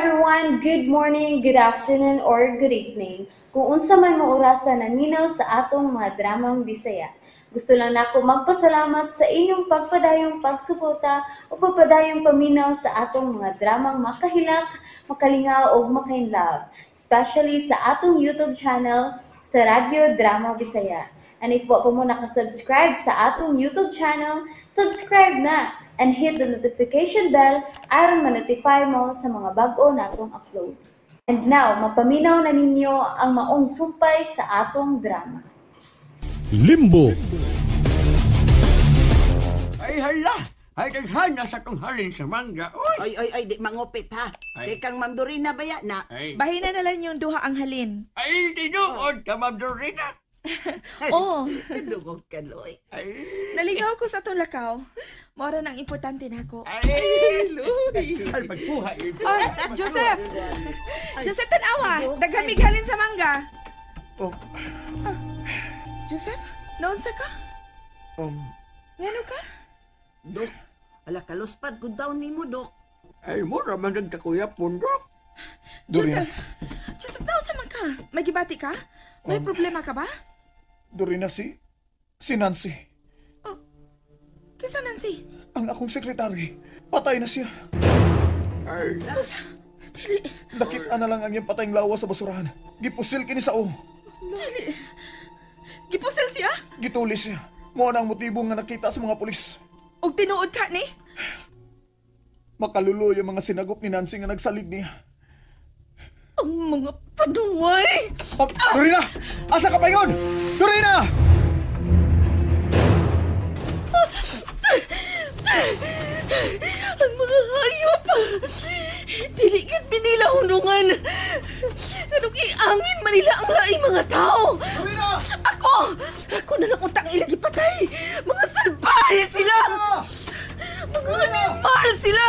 everyone, good morning, good afternoon, or good evening. Kung unsa man mo orasan naminaw sa atong mga dramang Bisaya. Gusto lang nako magpasalamat sa inyong pagpadayong pagsuporta o pagpadayong paminaw sa atong mga dramang makahilak, makalingaw o makainlove, especially sa atong YouTube channel sa Radyo Drama Bisaya. And if wa pa mo nakasubscribe sa atong YouTube channel, subscribe na and hit the notification bell aron ma-notify mo sa mga bag-o natong uploads. And now, mapaminaw na ninyo ang maong sumpay sa atong drama. Limbo. Ay, hala! Ay, daghana sa tong halin sa mangga. Uy! Ay, di mangupit ha. Ay. Kay kang Ma'am Dorina ba yan na? Ay, Bahin na lang yung duha ang halin. ay, tinuod ka, Ma'am Dorina. Oo, Kadugog kaloy. Ay, naligaw ko sa itong lakaw. Mora nang importante na ako. ay, ay, magbuhay. Ay, Joseph! Joseph, tanawa! Daghamig halin sa mangga. Oh, Joseph, naunsa ka? Ngano ka? Dok, ala kaluspad ko daw ni mo, Dok. Ay, mura man nagkakuya pundok. Dorina. Joseph, naunsa man ka? May gibati ka? May problema ka ba? Dorina, si Nancy. Kisa Nancy? Ang akong sekretary. Patay na siya. Ay, Dili, Nakita na lang ang iyang patayng lawa sa basurahan. Gipusil kini sa o. dili. Gipusil siya? Gitulis siya. Mo na ang motibo nga nakita sa mga pulis. Og tinuod ka ni? Makalulo yung mga sinagop ni Nancy nga nagsalig niya. Ang mga panuway! Dorina! Asa ka pa yun? Dorina! Ang mga hayop! Dili kat binila hunungan! Anong iangin manila ang laing mga tao! Dorina! Ako na lang untang ilang ipatay! Mga salbahe sila! Mga animal sila!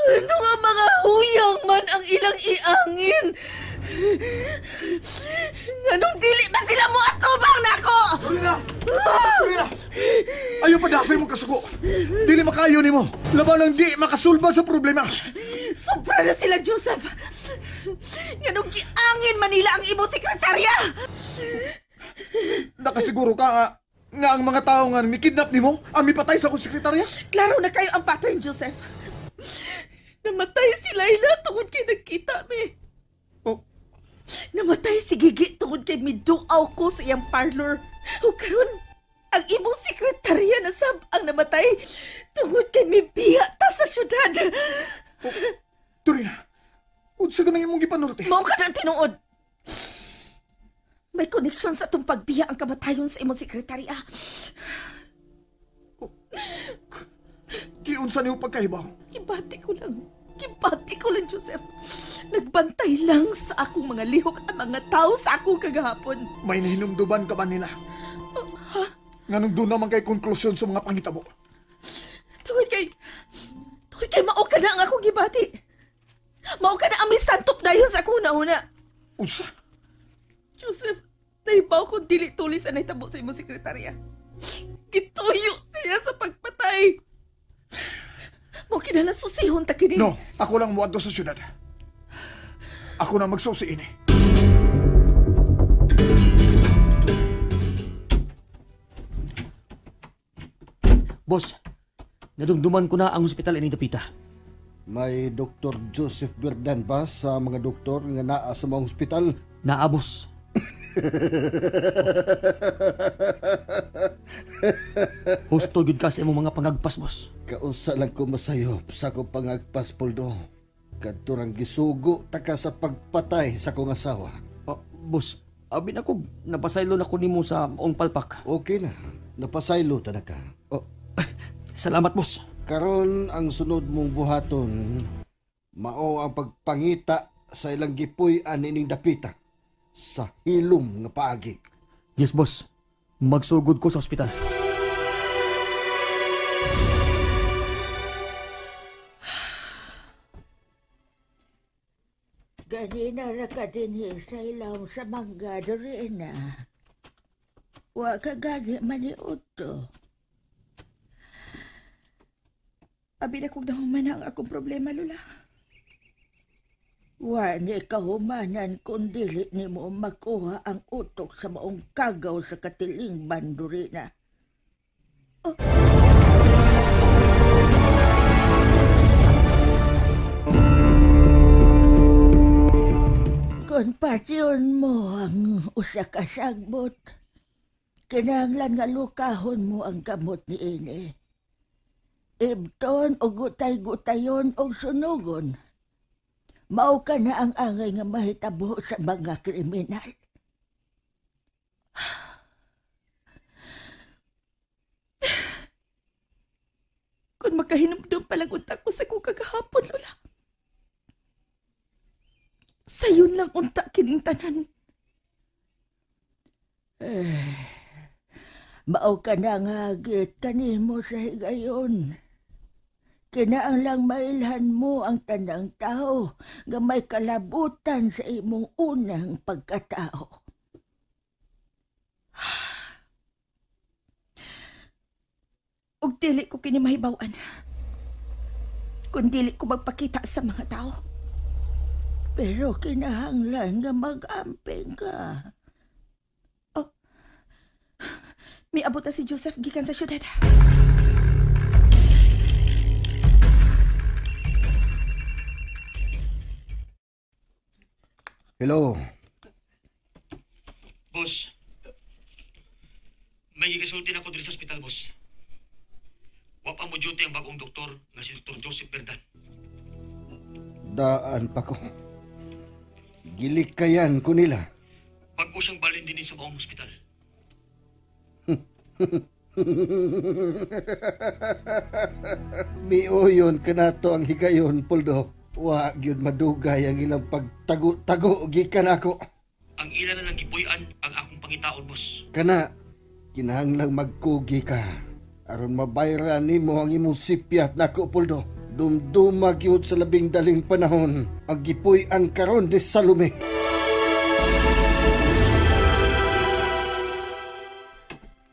Ano nga mga huyang man ang ilang iangin? Anong dili ba sila mo atubang nako? Dorina! Dorina! Ayaw padasay mo kasuko. Dili makayo ni mo. Laban ang di makasulba sa problema. Sobra na sila, Joseph! Anong giangin manila ang imong sekretarya? Nakasiguro ka nga ang mga tao nga mikidnap ni mo ang mipatay sa akong sekretarya? Klaro na kayo ang pattern, Joseph. Namatay si Laila tungod kay nagkita mi. Oh, Namatay si Gigi tungod kay miduaw ko sa iyang parlor. O karon, ang imong sekretarya na sab ang namatay tungod kay mibiya ta sa syudad. Dorina, unsa ka nang imong gipanorte? Mao ka na tinuod. May koneksyon sa itong pagbiya ang kamatayon sa imong sekretarya. Giunsa niyo pagkaibaw? Kibati ko lang, Joseph. Nagbantay lang sa akong mga lihok ang mga tao sa akong kagahapon. May nahinumduban ka ba nila? Ha? Nganong doon naman kay konklusyon sa mga pangitabo? Tungod kay mao ka na ang akong gibati. Mao ka na ang misantop dayon sa akong nauna. Unsa? Joseph, nahibaw kong dili tulis ang nahitabo sa imong sekretarya. Gituyo siya sa pagpatay. Mo kinala susihon ta kini. No, ako lang muadto sa syudad. Ako na magsusi ini. Boss, nadumduman ko na ang ospital ini Dapita. May Dr. Joseph Berdan ba sa mga doktor nga naa sa mga ospital? Naabos. Husto gid ka sa imong mga pangagpas, boss. Kaunsa lang ko masayop sa akong pangagpas, Poldo. Kadturang gisugo taka sa pagpatay sa kong asawa. Boss, abin ako, napasaylo na ko nimo sa maong palpak. Okay na, napasaylo ta na ka. Oh, salamat, boss. Karon ang sunod mong buhaton, mao ang pagpangita sa ilang gipuy-an ining dapita sa hilom nga paagi. Yes, boss. Magsugod ko sa ospital. Ganina ra ka din sa ilaw sa mangga, Dorina. Wa ka gani maniud to. Abi na kong nahuman ang akong problema, Lola. Wa ni kahumanan kung dili ni mo makuha ang utok sa maong kagaw sa katiling bandurina. Oh. Kung pasyon mo ang usa ka sagbot, kinahanglan nga lukahon mo ang gamot ni ini. Ibton o gutay-gutayon o sunugon. Mao ka na ang angay nga mahitabo sa mga kriminal. Kung makahinumdum palang unta ko sa kong kagahapon, Lola. Sayon lang unta kining tanan. Mao ka na nga agit kanimo sa higayon. Kinahanglang mailhan mo ang tanang tao nga may kalabutan sa imong unang pagkatao. Ug dili ko kini mahibaw-an. Kung dili ko magpakita sa mga tao. Pero kinahanglan nga mag-amping ka. Oh, miabot na si Joseph gikan sa syudad. Hello. Boss, may gigasulti na ko dito sa ospital, boss. Wapa mo duty ang bagong doktor nga si Dr. Joseph Berdan. Daan pa ko. Gilikayan ko nila. Pag ko siyang balin din sa maong ospital. Miuyon ka na to ang higayon, Puldo. Wa gyud madugay ang ilang pagtago-tago gikan ako. Ang ilan na lang gipuy-an ang akong pangitaon, boss. Kana, kinahanglang magkugi ka. Aron mabayran nimo ang imong sipyat nako, Puldo. Dumduma gyud sa labing daling panahon ang gipuy-an karon ni Salome.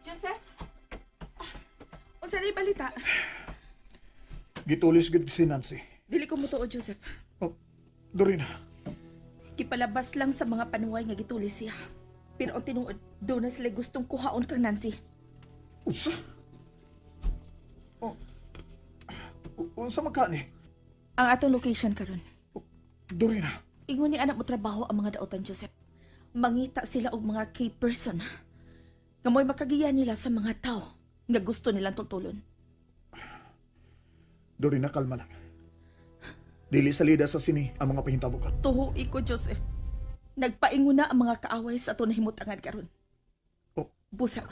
Joseph? Unsa ni balita? Gitulis gid si Nancy. Dili ko mutuo, Joseph. Oh, Dorina. Gipalabas lang sa mga panuway nga gitulis siya. Pero ang tinuod, doon na sila gustong kuhaon kang Nancy. Unsa? Oh. Unsa magkani? Ang atong location karon. Dorina. Ingon ni anak mo trabaho ang mga daotan, Joseph. Mangita sila og mga key person. Nga mo'y makagiya nila sa mga tao nga gusto nilang tutulon. Dorina, kalma lang. Dili salida sa sini ang mga pahintabo ka. Tuho iko, Joseph. Nagpaingon na ang mga kaaway sa ato na himutangan karon. Oh. Busa.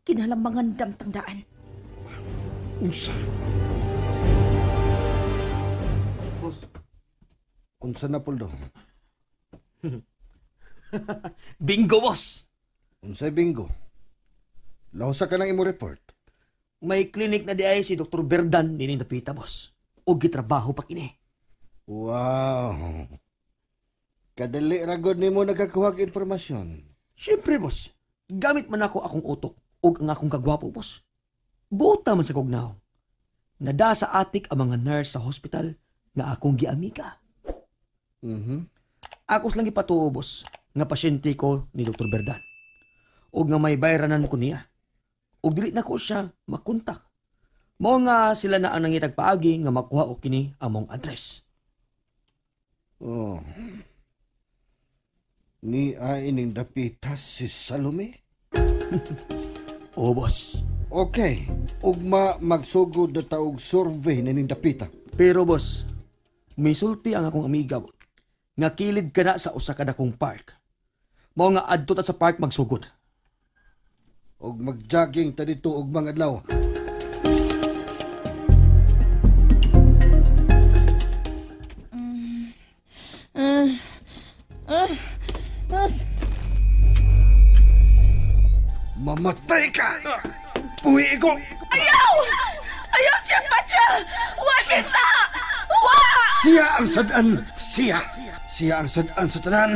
Kinahanglan damtangdaan. Unsa? Boss. Unsa na, Puldo? Bingo, boss! Unsay bingo? Lausa ka lang imo report. May klinik na di ay si Dr. Berdan din napita, boss. O gitrabaho pa kini. Wow. Kadali ragod nimo nagkakuha og informasyon. Siyempre, boss. Gamit man ako akong utok o ang akong kagwapo, boss. Buta man sa kognaw. Nada sa atik ang mga nurse sa hospital nga akong giamika. Akos lang ipatuo, boss, nga pasyente ko ni Dr. Berdan. O nga may bayranan ko niya. O dili na ko siya makontak. Mao nga sila na ang nangitag paagi nga makuha o kini among address. Oh. Ni ining dapita si Salome? Oo, boss. Okay, ugma magsugod na taog survey na ning dapita. Pero, boss, may sulti ang akong amiga nga kilid ka na sa usa ka dakong park. Mao nga adto ta sa park magsugod. Og mag-jogging ta dito og mga adlaw. Mamatay ka! Uwi ko! Ayaw! Ayaw siya, Pacha! Wa siya sa! Wa! Siya ang sadan! Siya! siya ang sadaan sa tanan.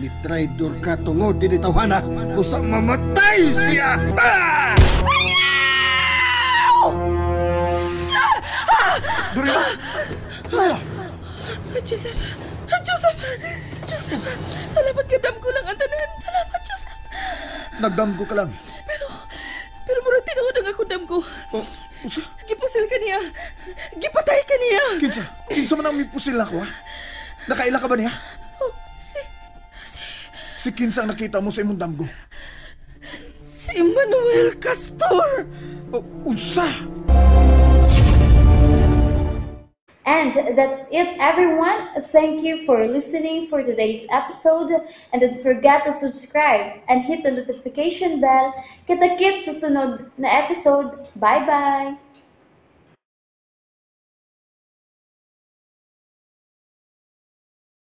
Ni traidor ka tungod din tawhana. Usa mamatay siya. Ah! Dorina! Joseph! Joseph! Joseph! Salamat ka, dam ko lang ang tanan. Salamat, Joseph! Nagdamgo ka lang. Pero murag tinuod ang ako, dam ko. Oh, usa? Gipusil ka niya. Gipatay ka niya. Kinsa man ang may pusil na ko, ha? Nakaila ka ba niya? Oh, Si kinsa ang nakita mo sa imong damgo? si Manuel Castor. Oh, unsa? And that's it, everyone. Thank you for listening for today's episode. And don't forget to subscribe and hit the notification bell. Kita-kits sa sunod na episode. Bye-bye!